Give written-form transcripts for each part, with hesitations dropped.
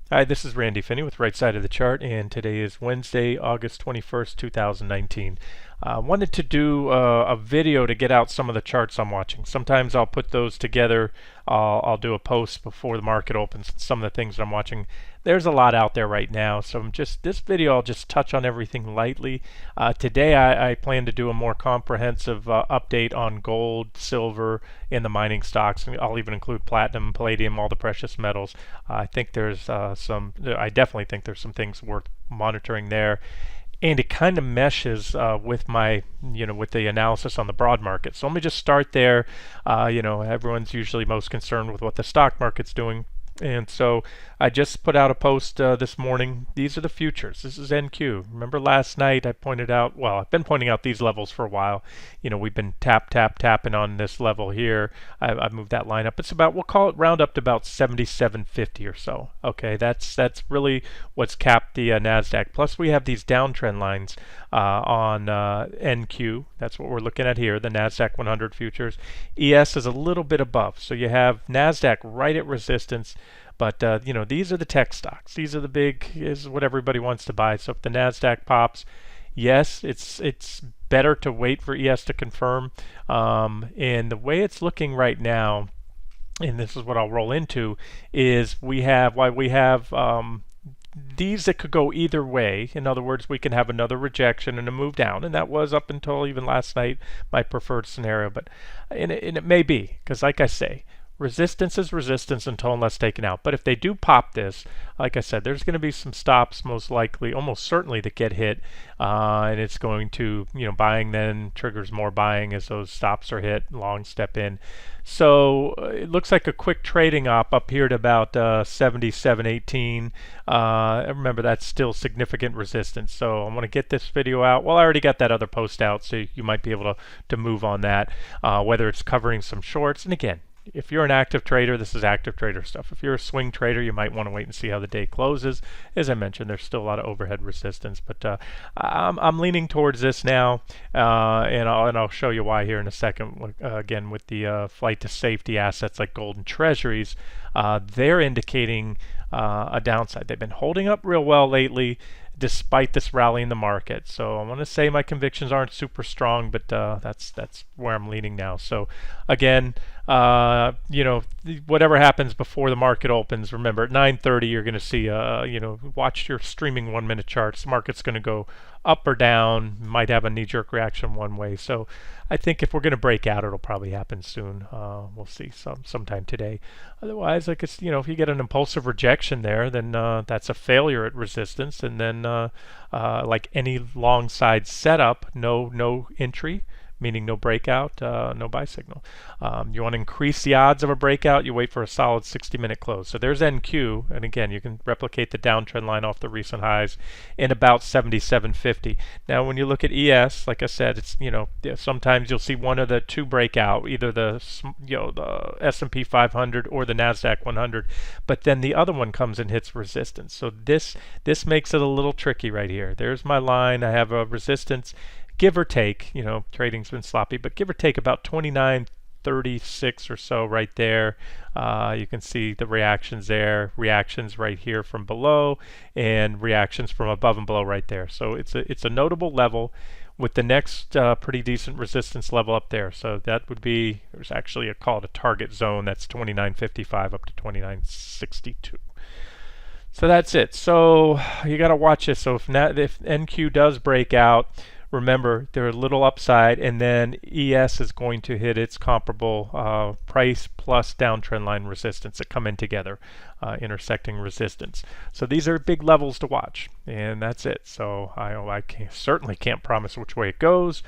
Hi, this is Randy Finney with Right Side of the Chart, and today is Wednesday, August 21st, 2019. I wanted to do a video to get out some of the charts I'm watching. Sometimes I'll put those together. I'll do a post before the market opens, some of the things that I'm watching. There's a lot out there right now, so this video I'll just touch on everything lightly. Today I plan to do a more comprehensive update on gold, silver, and the mining stocks. And I'll even include platinum, palladium, all the precious metals. I think there's I definitely think there's some things worth monitoring there. And it kind of meshes with my, with the analysis on the broad market. So let me just start there. Everyone's usually most concerned with what the stock market's doing. And so I just put out a post this morning. These are the futures. This is NQ. Remember last night I pointed out, well, I've been pointing out these levels for a while. We've been tapping on this level here. I've moved that line up. It's about, we'll call it round up to about 77.50 or so. Okay, that's really what's capped the NASDAQ. Plus we have these downtrend lines on NQ. That's what we're looking at here, the NASDAQ 100 futures. ES is a little bit above. So you have NASDAQ right at resistance. But these are the tech stocks. These are the big, is what everybody wants to buy. So if the NASDAQ pops, yes, it's better to wait for ES to confirm. And the way it's looking right now, and this is what I'll roll into, is we have these that could go either way. In other words, we can have another rejection and a move down, and that was up until even last night my preferred scenario. But and it may be, because like I say, resistance is resistance until unless taken out. But if they do pop this, like I said, there's going to be some stops, most likely, almost certainly, that get hit, and it's going to, buying then triggers more buying as those stops are hit. Long step in. So it looks like a quick trading up here to about 77.18. Remember, that's still significant resistance. So I'm going to get this video out. Well, I already got that other post out, so you might be able to move on that, whether it's covering some shorts. And again, if you're an active trader, this is active trader stuff. If you're a swing trader, you might want to wait and see how the day closes. As I mentioned, there's still a lot of overhead resistance, but I'm leaning towards this now, and I'll show you why here in a second. Again, with the flight to safety assets like gold and treasuries, they're indicating a downside. They've been holding up real well lately, despite this rally in the market. So I want to say my convictions aren't super strong, but that's where I'm leaning now. So again, whatever happens before the market opens, remember at 9:30 you're going to see, watch your streaming 1-minute charts. The market's going to go up or down, might have a knee-jerk reaction one way. So I think if we're going to break out, it'll probably happen soon. We'll see sometime today. Otherwise, like if you get an impulsive rejection there, then that's a failure at resistance, and then like any long side setup, no entry, meaning no breakout, no buy signal. You want to increase the odds of a breakout, you wait for a solid 60-minute close. So there's NQ, and again, you can replicate the downtrend line off the recent highs in about 77.50. Now, when you look at ES, like I said, it's sometimes you'll see one of the two break out, either the S&P 500 or the NASDAQ 100, but then the other one comes and hits resistance. So this makes it a little tricky right here. There's my line. I have a resistance, give or take, trading's been sloppy, but give or take about 29.36 or so right there. You can see the reactions there, reactions right here from below, and reactions from above and below right there. So it's a notable level with the next pretty decent resistance level up there. So that would be, there's actually call it a target zone, that's 29.55 up to 29.62. So that's it. So you got to watch this. So if NQ does break out, remember, they're a little upside, and then ES is going to hit its comparable price plus downtrend line resistance that come in together, intersecting resistance. So these are big levels to watch, and that's it. So I certainly can't promise which way it goes.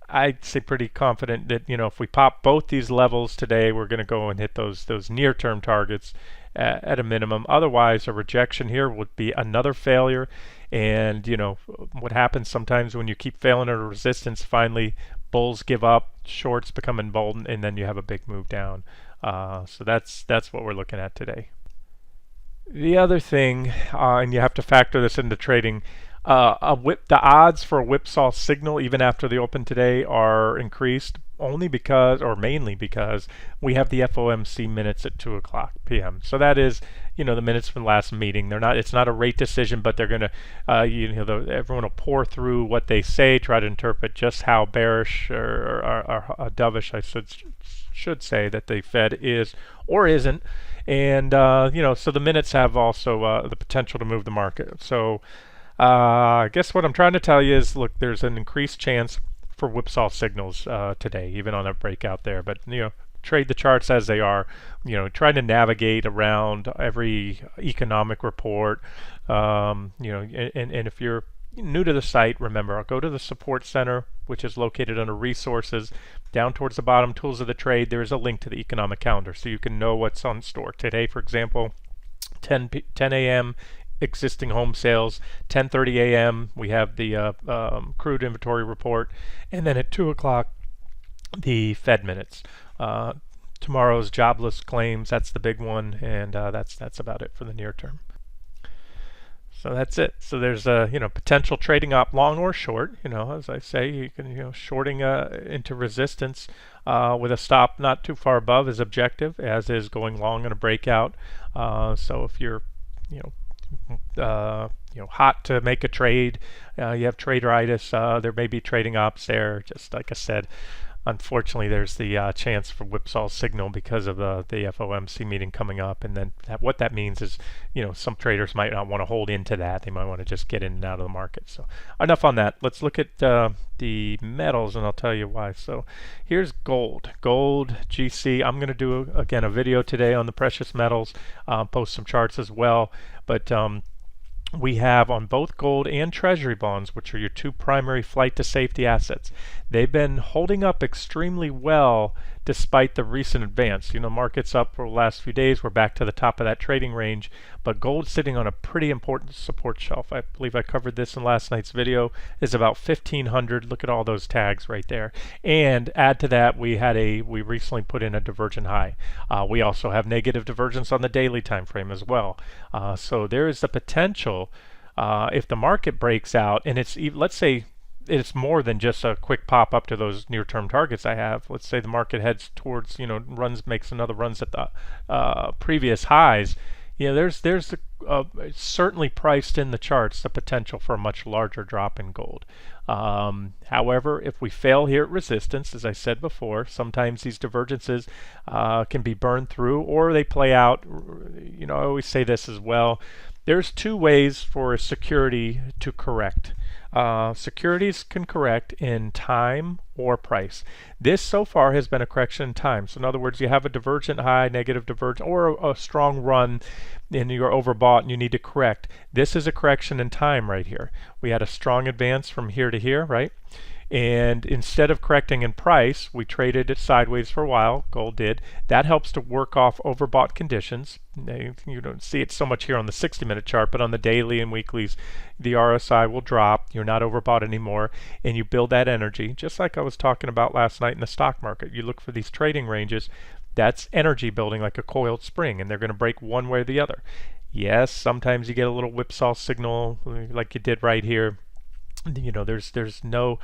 I'd say pretty confident that if we pop both these levels today, we're going to go and hit those near-term targets at a minimum. Otherwise, a rejection here would be another failure. And what happens sometimes when you keep failing at a resistance, finally bulls give up, shorts become emboldened, and then you have a big move down. So that's what we're looking at today. The other thing, and you have to factor this into trading, the odds for a whipsaw signal even after the open today are increased only because, or mainly because, we have the FOMC minutes at 2 o'clock p.m. So that is, the minutes from the last meeting. They're not. It's not a rate decision, but they're going to, everyone will pour through what they say, try to interpret just how bearish or dovish, I should say, that the Fed is or isn't. And so the minutes have also the potential to move the market. So I guess what I'm trying to tell you is, look, there's an increased chance for whipsaw signals today, even on a breakout there. But trade the charts as they are. Trying to navigate around every economic report. And if you're new to the site, remember, I'll go to the support center, which is located under resources. Down towards the bottom, tools of the trade, there is a link to the economic calendar, so you can know what's on store. Today, for example, 10 a.m. existing home sales. 10:30 a.m. we have the crude inventory report, and then at 2 o'clock the Fed minutes. Tomorrow's jobless claims, that's the big one, and that's about it for the near term. So that's it. So there's a potential trading up long or short. As I say, you can shorting into resistance with a stop not too far above is objective, as is going long on a breakout. So if you're hot to make a trade, you have traderitis, there may be trading ops there. Just like I said, unfortunately, there's the chance for whipsaw signal because of the FOMC meeting coming up, and then what that means is, some traders might not want to hold into that. They might want to just get in and out of the market. So enough on that. Let's look at the metals, and I'll tell you why. So here's gold. Gold, GC. I'm going to do, again, a video today on the precious metals, post some charts as well. But we have on both gold and treasury bonds, which are your two primary flight to safety assets, they've been holding up extremely well despite the recent advance. Markets up for the last few days. We're back to the top of that trading range, but gold sitting on a pretty important support shelf. I believe I covered this in last night's video. Is about 1,500. Look at all those tags right there. And add to that, we recently put in a divergent high. We also have negative divergence on the daily time frame as well. So there is the potential, if the market breaks out, and let's say it's more than just a quick pop up to those near-term targets I have. Let's say the market heads towards, makes another runs at the previous highs. There's certainly priced in the charts the potential for a much larger drop in gold. However, if we fail here at resistance, as I said before, sometimes these divergences can be burned through, or they play out. I always say this as well. There's two ways for a security to correct. Securities can correct in time or price. This so far has been a correction in time. So in other words, you have a divergent high, negative divergent, or a strong run, and you're overbought and you need to correct. This is a correction in time right here. We had a strong advance from here to here, right? And instead of correcting in price, we traded it sideways for a while. Gold did. That helps to work off overbought conditions. You don't see it so much here on the 60-minute chart, but on the daily and weeklies, the RSI will drop. You're not overbought anymore, and you build that energy. Just like I was talking about last night in the stock market. You look for these trading ranges. That's energy building like a coiled spring, and they're going to break one way or the other. Yes, sometimes you get a little whipsaw signal like you did right here. There's no,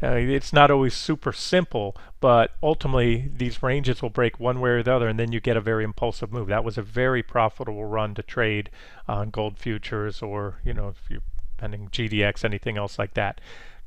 it's not always super simple, but ultimately these ranges will break one way or the other, and then you get a very impulsive move. That was a very profitable run to trade on gold futures, or if you're pending GDX, anything else like that.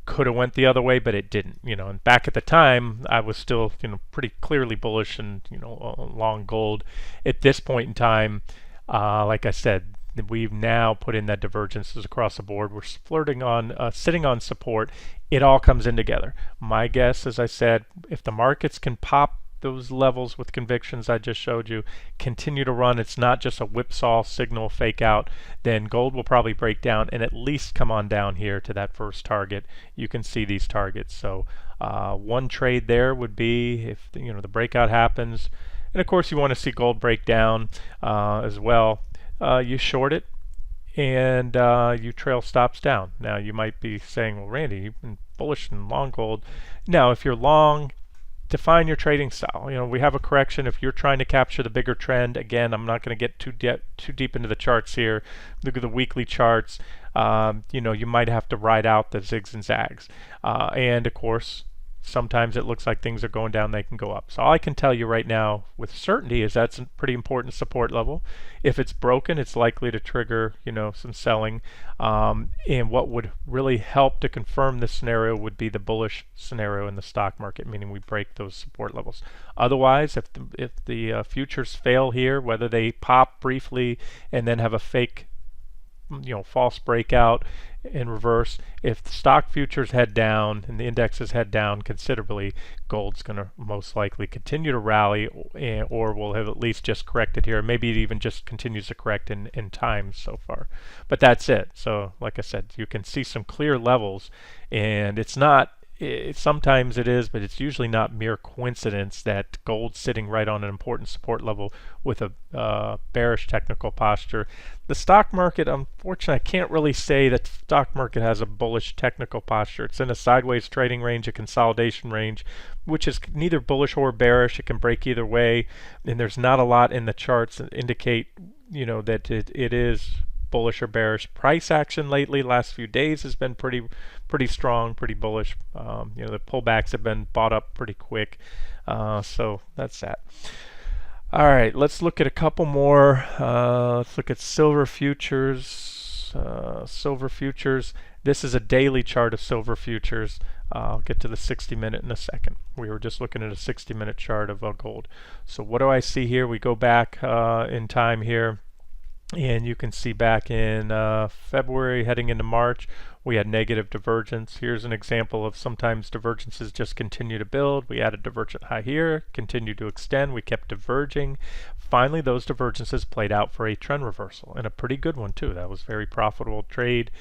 Could have went the other way, but it didn't. And back at the time, I was still pretty clearly bullish and long gold. At this point in time, like I said, we've now put in that divergences across the board. We're flirting on, sitting on support. It all comes in together. My guess, as I said, if the markets can pop those levels with convictions I just showed you, continue to run, it's not just a whipsaw signal fake out, then gold will probably break down and at least come on down here to that first target. You can see these targets. So one trade there would be if the breakout happens, and of course you want to see gold break down as well. You short it, and you trail stops down. Now you might be saying, well, Randy, you've been bullish and long gold. Now if you're long, define your trading style. We have a correction. If you're trying to capture the bigger trend, again, I'm not going to get too deep into the charts here. Look at the weekly charts. You might have to ride out the zigs and zags. And of course, Sometimes it looks like things are going down, they can go up. So all I can tell you right now with certainty is that's a pretty important support level. If it's broken, it's likely to trigger, some selling. And what would really help to confirm this scenario would be the bullish scenario in the stock market, meaning we break those support levels. Otherwise, if the futures fail here, whether they pop briefly and then have a fake false breakout in reverse, if the stock futures head down and the indexes head down considerably, gold's going to most likely continue to rally, or will have at least just corrected here. Maybe it even just continues to correct in time so far. But that's it. So like I said, you can see some clear levels, and it's not sometimes it is, but it's usually not mere coincidence that gold's sitting right on an important support level with a bearish technical posture. The stock market, unfortunately, I can't really say that the stock market has a bullish technical posture. It's in a sideways trading range, a consolidation range, which is neither bullish or bearish. It can break either way, and there's not a lot in the charts that indicate, that it is bullish or bearish. Price action lately, last few days, has been pretty strong, pretty bullish. The pullbacks have been bought up pretty quick. So that's that. All right, let's look at a couple more. Let's look at silver futures. This is a daily chart of silver futures. I'll get to the 60-minute in a second. We were just looking at a 60-minute chart of gold. So what do I see here? We go back in time here. And you can see back in February heading into March, we had negative divergence. Here's an example of sometimes divergences just continue to build. We had a divergent high here, continued to extend. We kept diverging. Finally, those divergences played out for a trend reversal, and a pretty good one too. That was very profitable trade.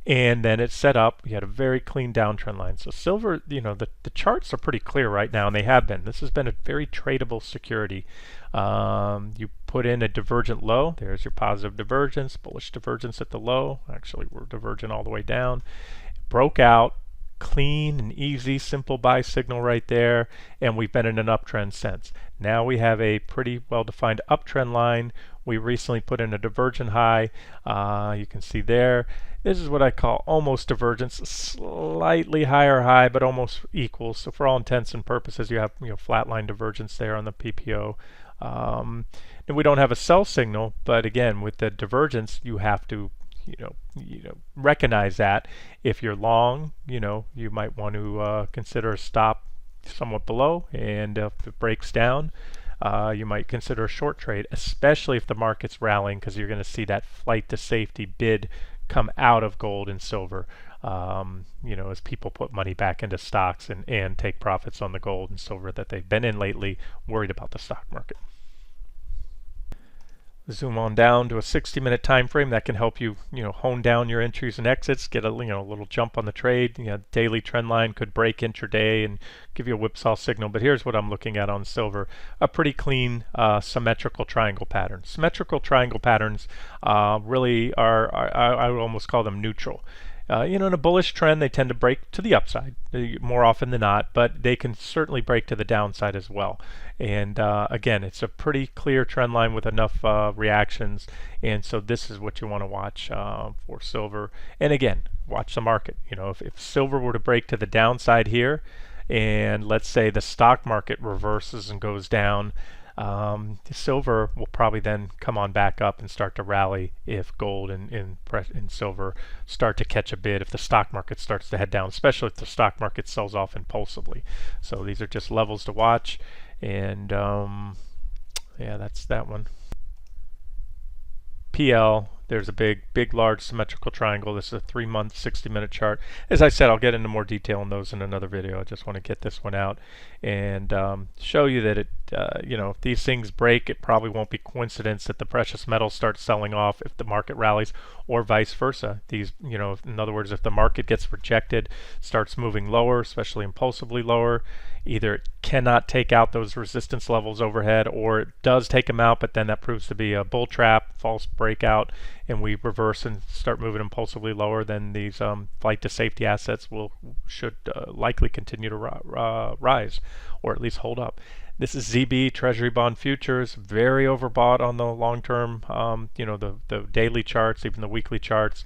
And then it set up, we had a very clean downtrend line. So silver, the charts are pretty clear right now, and they have been. This has been a very tradable security. You put in a divergent low, there's your positive divergence, bullish divergence at the low. Actually, we're divergent all the way down. Broke out, clean and easy, simple buy signal right there, and we've been in an uptrend since. Now we have a pretty well-defined uptrend line. We recently put in a divergent high. You can see there. This is what I call almost divergence, slightly higher high, but almost equal. So for all intents and purposes, you have flatline divergence there on the PPO. And we don't have a sell signal, but again, with the divergence, you have to recognize that. If you're long, you might want to consider a stop somewhat below, and if it breaks down, you might consider a short trade, especially if the market's rallying, because you're going to see that flight to safety bid come out of gold and silver, as people put money back into stocks and take profits on the gold and silver that they've been in lately, worried about the stock market. Zoom on down to a 60-minute time frame. That can help you, hone down your entries and exits, get a little jump on the trade. Daily trend line could break intraday and give you a whipsaw signal. But here's what I'm looking at on silver: a pretty clean symmetrical triangle pattern. Symmetrical triangle patterns really are I would almost call them neutral. In a bullish trend, they tend to break to the upside more often than not, but they can certainly break to the downside as well. And again, it's a pretty clear trend line with enough reactions, and so this is what you want to watch for silver. And again, watch the market. If silver were to break to the downside here, and let's say the stock market reverses and goes down, silver will probably then come on back up and start to rally if gold and silver start to catch a bid, if the stock market starts to head down, especially if the stock market sells off impulsively. So these are just levels to watch, and yeah, that's that one. PL, there's a big, large symmetrical triangle. This is a 3-month, 60-minute chart. As I said, I'll get into more detail on those in another video. I just want to get this one out and show you that if these things break, it probably won't be coincidence that the precious metals start selling off if the market rallies, or vice versa. These, in other words, if the market gets rejected, starts moving lower, especially impulsively lower, either it cannot take out those resistance levels overhead, or it does take them out, but then that proves to be a bull trap, false breakout, and we reverse and start moving impulsively lower, then these flight to safety assets should likely continue to rise, or at least hold up. This is ZB Treasury bond futures, very overbought on the long term, the daily charts, even the weekly charts,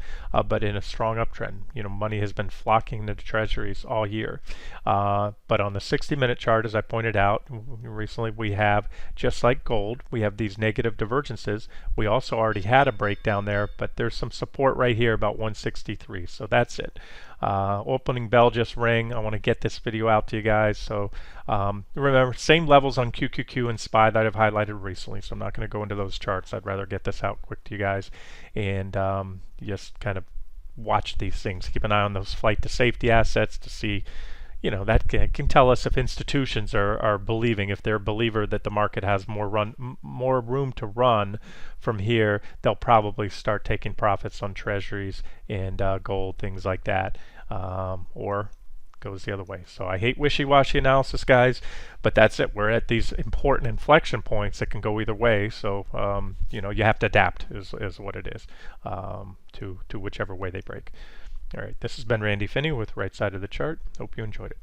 but in a strong uptrend. Money has been flocking to Treasuries all year. But on the 60-minute chart, as I pointed out recently, we have, just like gold, we have these negative divergences. We also already had a breakdown there, but there's some support right here about 163. So that's it. Opening bell just rang. I want to get this video out to you guys. So remember, same levels on QQQ and SPY that I've highlighted recently. So I'm not going to go into those charts. I'd rather get this out quick to you guys and just kind of watch these things. Keep an eye on those flight to safety assets to see. That can tell us if institutions are believing, if they're a believer that the market has more room to run from here, they'll probably start taking profits on treasuries and gold, things like that, or goes the other way. So I hate wishy-washy analysis, guys, but that's it. We're at these important inflection points that can go either way. So you have to adapt is what it is, to whichever way they break. All right, this has been Randy Finney with Right Side of the Chart. Hope you enjoyed it.